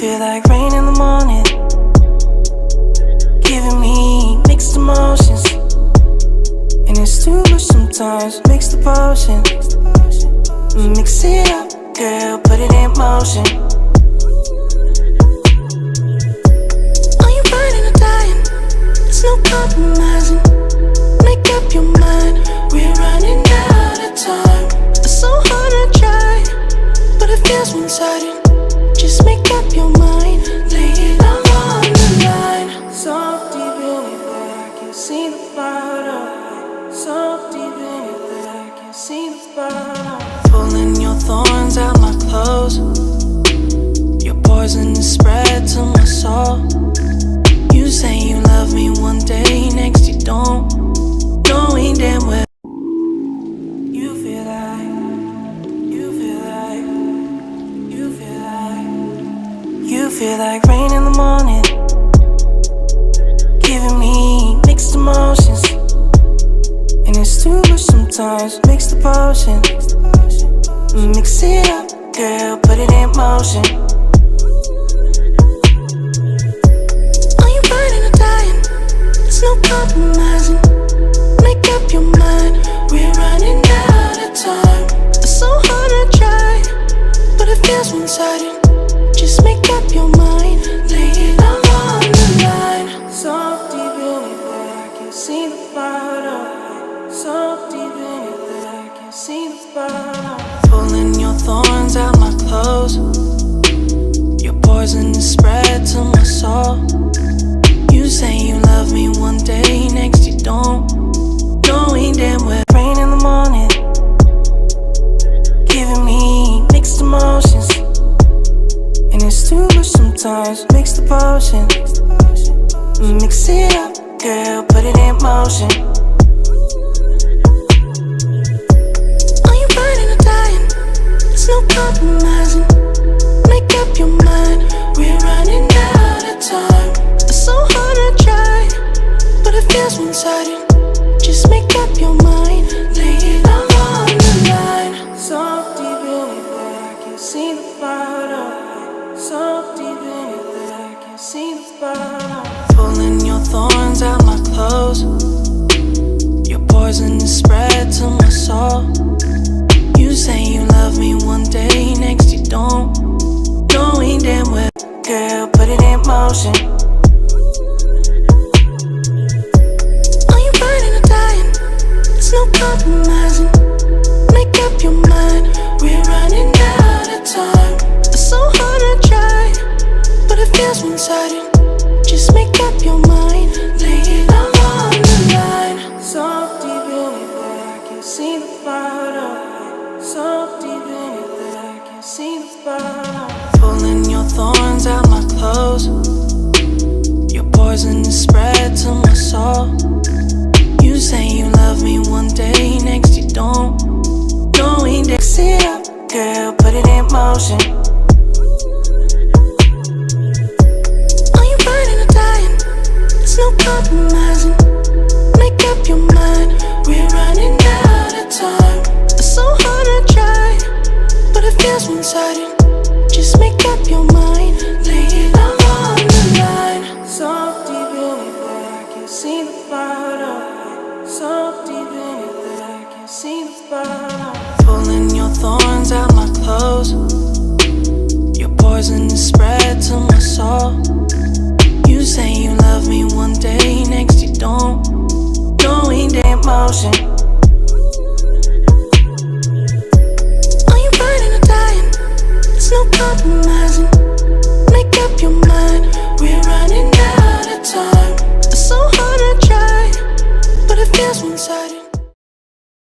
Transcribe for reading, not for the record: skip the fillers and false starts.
feel like rain in the morning, giving me mixed emotions. And it's too much sometimes, mix the potion. Mix it up, girl, put it in motion. Are you burning or dying? There's no compromising. Make up your mind, we're running out of time. It's so hard to try, but it feels one-sided. Just make up your mind, lay it all on the line. So deep in it that I can see the bottom. So deep in it that I can see the bottom. Pulling your thorns out my clothes. Your poison is spread to my soul. You say you love me one day, next you don't. Knowing damn well you feel like, you feel like, you feel like, you feel like rain in the morning, giving me mixed emotions. And it's too much sometimes, mix the potion. Mix it up, girl, put it in motion. Are you burning or dying? There's no compromising. Make up your mind, we're running out of time. It's so hard to try, but it feels one-sided. Just make up your mind, lay it all on the line. So deep in it that I can see the bottom. So deep in it that I can see the bottom. Pulling your thorns out my clothes. Your poison is spread to my soul. You say you love me one day, next you don't. Knowing damn well rain in the morning, giving me mixed emotions. And it's too much sometimes, mix the potion. Mix it up, girl, put it in motion. Are you burning or dying? There's no compromising. Make up your mind, we're running out of time. It's so hard to try, but it feels one-sided. Just make up your mind, lay it all on the line. So deep in it that I can see the bottom. So deep in it that I can see the bottom. Pulling your thorns out my clothes. Your poison is spread to my soul. You say you love me one day, next you don't. Knowing damn well, girl, put it in motion. No compromising. Make up your mind, we're running out of time. It's so hard to try, but it feels one-sided. Just make up your mind, lay it all on the line. So deep in it that I can see the bottom. So deep in it that I can see the bottom. Pulling your thorns out my clothes. Your poison is spread to my soul. You say you